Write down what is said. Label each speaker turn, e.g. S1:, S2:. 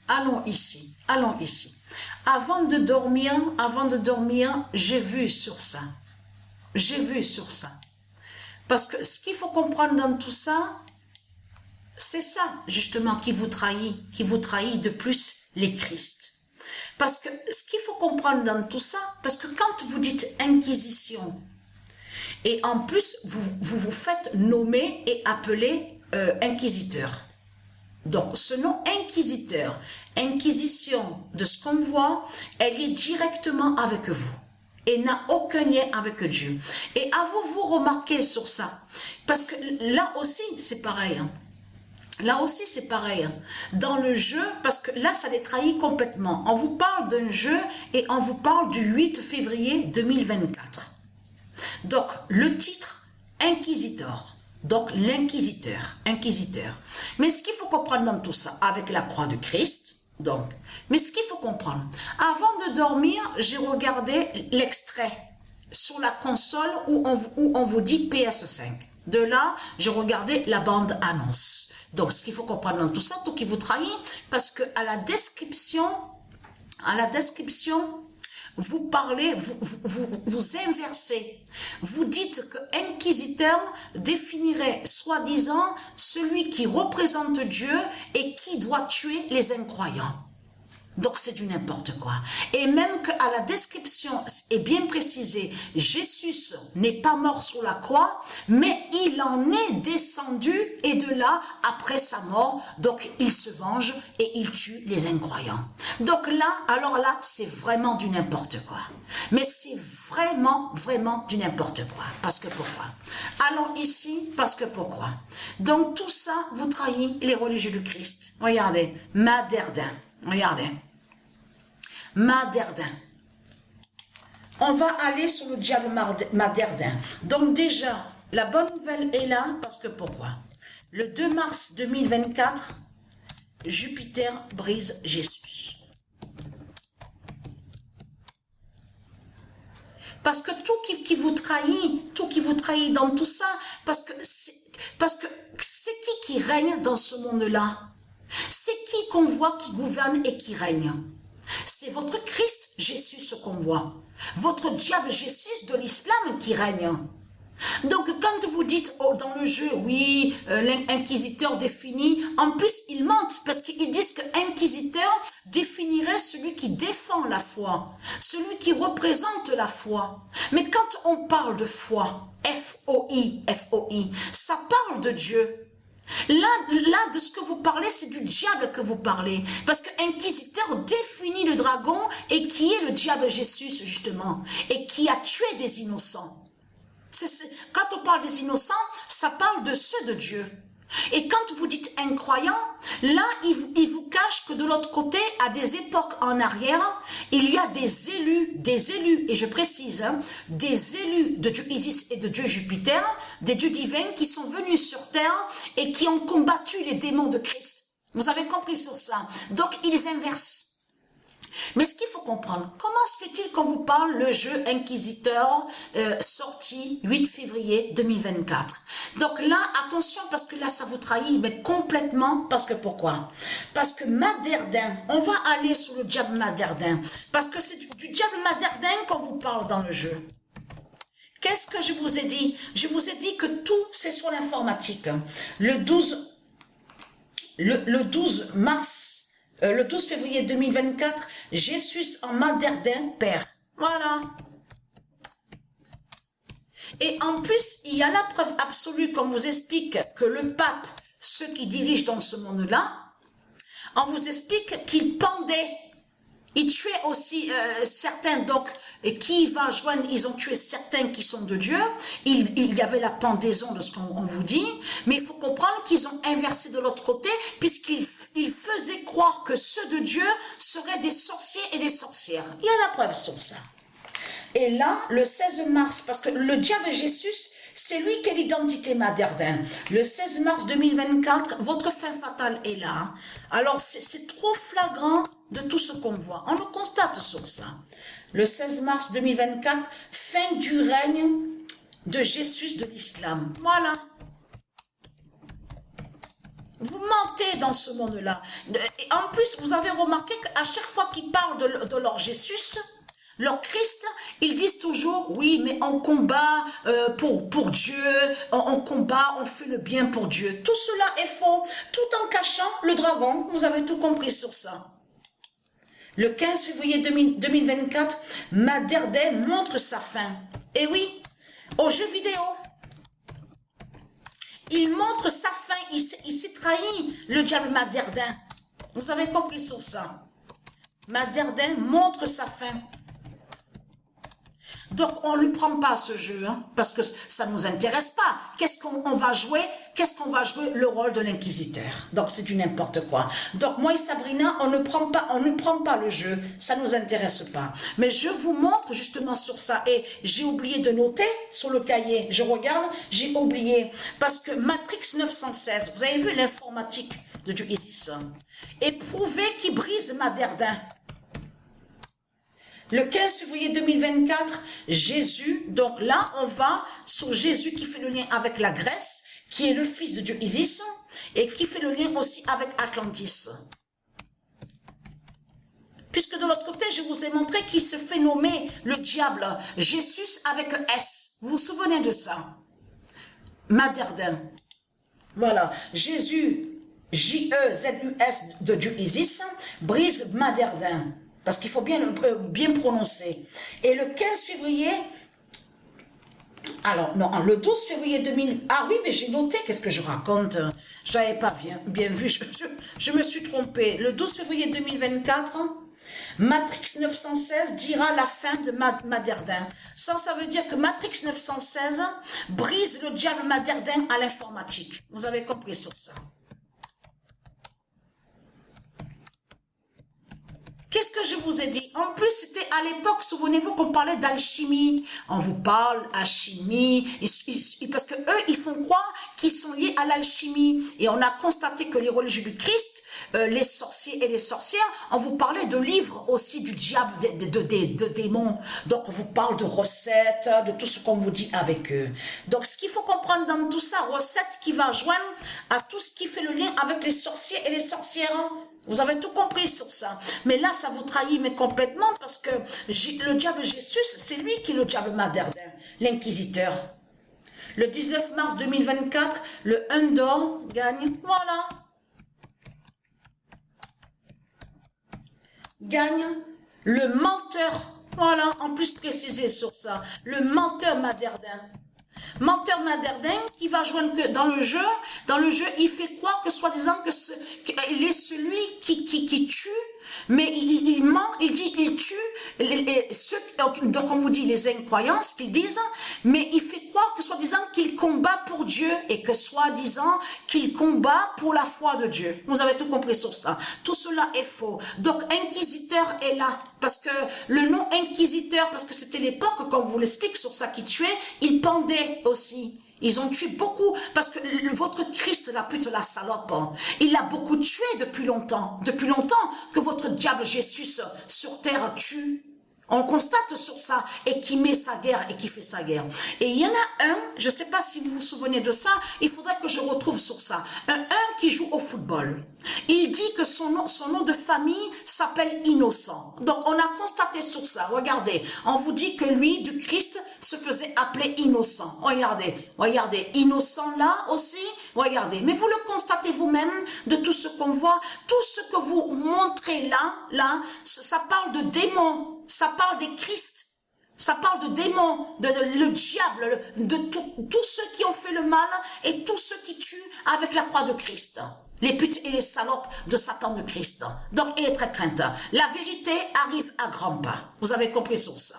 S1: allons ici, allons ici. Avant de dormir, j'ai vu sur ça. J'ai vu sur ça. Parce que ce qu'il faut comprendre dans tout ça, c'est ça, justement, qui vous trahit de plus les Christ. Parce que ce qu'il faut comprendre dans tout ça, parce que quand vous dites inquisition, et en plus, vous faites nommer et appeler inquisiteur. Donc, ce nom inquisiteur, inquisition de ce qu'on voit, elle est directement avec vous et n'a aucun lien avec Dieu. Et avez-vous remarqué sur ça? Parce que là aussi, c'est pareil. Hein. Là aussi, c'est pareil. Dans le jeu, parce que là, ça les trahit complètement. On vous parle d'un jeu et on vous parle du 8 février 2024. Donc, le titre, Inquisiteur. Donc, l'inquisiteur, inquisiteur. Mais ce qu'il faut comprendre dans tout ça, avec la croix de Christ, donc, mais ce qu'il faut comprendre, avant de dormir, j'ai regardé l'extrait sur la console où on vous dit PS5. De là, j'ai regardé la bande-annonce. Donc, ce qu'il faut comprendre dans tout ça, tout qui vous trahit, parce que à la description, vous parlez, vous inversez. Vous dites que inquisiteur définirait soi-disant celui qui représente Dieu et qui doit tuer les incroyants. Donc c'est du n'importe quoi. Et même qu'à la description est bien précisé, Jésus n'est pas mort sur la croix, mais il en est descendu et de là, après sa mort, donc il se venge et il tue les incroyants. Donc là, alors là, c'est vraiment du n'importe quoi. Mais c'est vraiment, vraiment du n'importe quoi. Parce que pourquoi? Allons ici, parce que pourquoi? Donc tout ça, vous trahit les religieux du Christ. Regardez, Maderdin. Regardez. Maderdin. On va aller sur le diable Maderdin. Donc déjà, la bonne nouvelle est là, parce que pourquoi? Le 2 mars 2024, Jupiter brise Jésus. Parce que tout qui vous trahit dans tout ça, parce que c'est qui règne dans ce monde-là? C'est qui qu'on voit qui gouverne et qui règne? C'est votre Christ, Jésus, ce qu'on voit. Votre diable Jésus de l'islam qui règne. Donc, quand vous dites dans le jeu, oui, l'inquisiteur définit, en plus, ils mentent parce qu'ils disent que inquisiteur définirait celui qui défend la foi, celui qui représente la foi. Mais quand on parle de foi, F-O-I, ça parle de Dieu. Là, de ce que vous parlez, c'est du diable que vous parlez. Parce que inquisiteur définit le dragon et qui est le diable Jésus, justement. Et qui a tué des innocents. Quand on parle des innocents, ça parle de ceux de Dieu. Et quand vous dites incroyant, là, il vous cache que de l'autre côté, à des époques en arrière, il y a des élus, et je précise, hein, des élus de Dieu Isis et de Dieu Jupiter, des dieux divins qui sont venus sur terre et qui ont combattu les démons de Christ. Vous avez compris sur ça. Donc, ils inversent. Mais ce qu'il faut comprendre, comment se fait-il qu'on vous parle le jeu Inquisiteur sorti 8 février 2024? Donc là, attention, parce que là, ça vous trahit, mais complètement, parce que pourquoi? Parce que Maderdin, on va aller sur le diable Maderdin, parce que c'est du diable Maderdin qu'on vous parle dans le jeu. Qu'est-ce que je vous ai dit? Je vous ai dit que tout, c'est sur l'informatique. Le 12 février 2024, Jésus en Maderdin perd. Voilà. Et en plus, il y a la preuve absolue qu'on vous explique que le pape, ceux qui dirigent dans ce monde-là, on vous explique qu'il pendait. Il tuait aussi certains, donc, qui va joindre, ils ont tué certains qui sont de Dieu. Il y avait la pendaison de ce qu'on vous dit, mais il faut comprendre qu'ils ont inversé de l'autre côté, puisqu'ils faisaient croire que ceux de Dieu seraient des sorciers et des sorcières. Il y a la preuve sur ça. Et là, le 16 mars, parce que le diable Jésus, c'est lui qui est l'identité Maderdin. Le 16 mars 2024, votre fin fatale est là. Alors, c'est trop flagrant de tout ce qu'on voit. On le constate sur ça. Le 16 mars 2024, fin du règne de Jésus de l'islam. Voilà. Vous mentez dans ce monde-là. Et en plus, vous avez remarqué qu'à chaque fois qu'ils parlent de leur Jésus, leur Christ, ils disent toujours, oui, mais on combat pour Dieu, on combat, on fait le bien pour Dieu. Tout cela est faux, tout en cachant le dragon. Vous avez tout compris sur ça. Le 15 février 2024, Maderdin montre sa fin. Et oui, aux jeux vidéo. Il montre sa fin, il s'est trahi, le diable Maderdin. Vous avez compris sur ça. Maderdin montre sa fin. Donc, on ne lui prend pas ce jeu, hein, parce que ça ne nous intéresse pas. Qu'est-ce qu'on va jouer? Qu'est-ce qu'on va jouer? Le rôle de l'inquisiteur. Donc, c'est du n'importe quoi. Donc, moi et Sabrina, on ne prend pas le jeu. Ça ne nous intéresse pas. Mais je vous montre justement sur ça. Et j'ai oublié de noter sur le cahier. Je regarde, j'ai oublié. Parce que Matrix 916, vous avez vu l'informatique de Dieu Isis, éprouvé qui brise Maderdin. Le 15 février 2024, Jésus, donc là, on va sur Jésus qui fait le lien avec la Grèce, qui est le fils de Dieu Isis, et qui fait le lien aussi avec Atlantis. Puisque de l'autre côté, je vous ai montré qu'il se fait nommer le diable Jésus avec un S. Vous vous souvenez de ça? Maderdin. Voilà, Jésus, J-E-Z-U-S de Dieu Isis, brise Maderdin. Parce qu'il faut bien prononcer. Et le 15 février, alors non, le 12 février 2000, ah oui, mais j'ai noté, qu'est-ce que je raconte? Je n'avais pas bien vu, je me suis trompée. Le 12 février 2024, Matrix 916 dira la fin de Maderdin. Ça veut dire que Matrix 916 brise le diable Maderdin à l'informatique. Vous avez compris sur ça. Qu'est-ce que je vous ai dit? En plus, c'était à l'époque, souvenez-vous qu'on parlait d'alchimie. On vous parle alchimie, parce que eux, ils font croire qu'ils sont liés à l'alchimie. Et on a constaté que les religieux du Christ, les sorciers et les sorcières, on vous parlait de livres aussi du diable, de démons. Donc, on vous parle de recettes, de tout ce qu'on vous dit avec eux. Donc, ce qu'il faut comprendre dans tout ça, recette qui va joindre à tout ce qui fait le lien avec les sorciers et les sorcières. Vous avez tout compris sur ça. Mais là, ça vous trahit mais complètement parce que le diable Jésus, c'est lui qui est le diable Maderdin, l'inquisiteur. Le 19 mars 2024, le 1 d'or gagne, voilà. Gagne le menteur, voilà, en plus précisé sur ça, le menteur Maderdin. Menteur Maderdin qui va joindre que dans le jeu, il fait croire que soi-disant qu'il est celui qui tue, mais il ment, il tue ceux, donc on vous dit les incroyances qu'ils disent, mais il fait croire que soi-disant qu'il combat pour Dieu et que soi-disant qu'il combat pour la foi de Dieu. Vous avez tout compris sur ça. Tout cela est faux. Donc inquisiteur est là, parce que le nom inquisiteur, parce que c'était l'époque, comme vous l'explique sur ça, qui tuait, il pendait aussi. Ils ont tué beaucoup, parce que votre Christ, la pute, la salope, il l'a beaucoup tué depuis longtemps que votre diable Jésus sur terre tue. On constate sur ça, et qui met sa guerre, et qui fait sa guerre. Et il y en a un, je ne sais pas si vous vous souvenez de ça, il faudrait que je retrouve sur ça, un qui joue au football. Il dit que son nom de famille s'appelle Innocent. Donc on a constaté sur ça, regardez, on vous dit que lui, du Christ, se faisait appeler Innocent. Regardez, Innocent là aussi, regardez. Mais vous le constatez vous-même de tout ce qu'on voit, tout ce que vous montrez là, ça parle de démons. Ça parle des Christ, ça parle de démons, le diable, de tous ceux qui ont fait le mal et tous ceux qui tuent avec la croix de Christ. Les putes et les salopes de Satan de Christ. Donc, ayez très crainte. La vérité arrive à grands pas. Vous avez compris sur ça.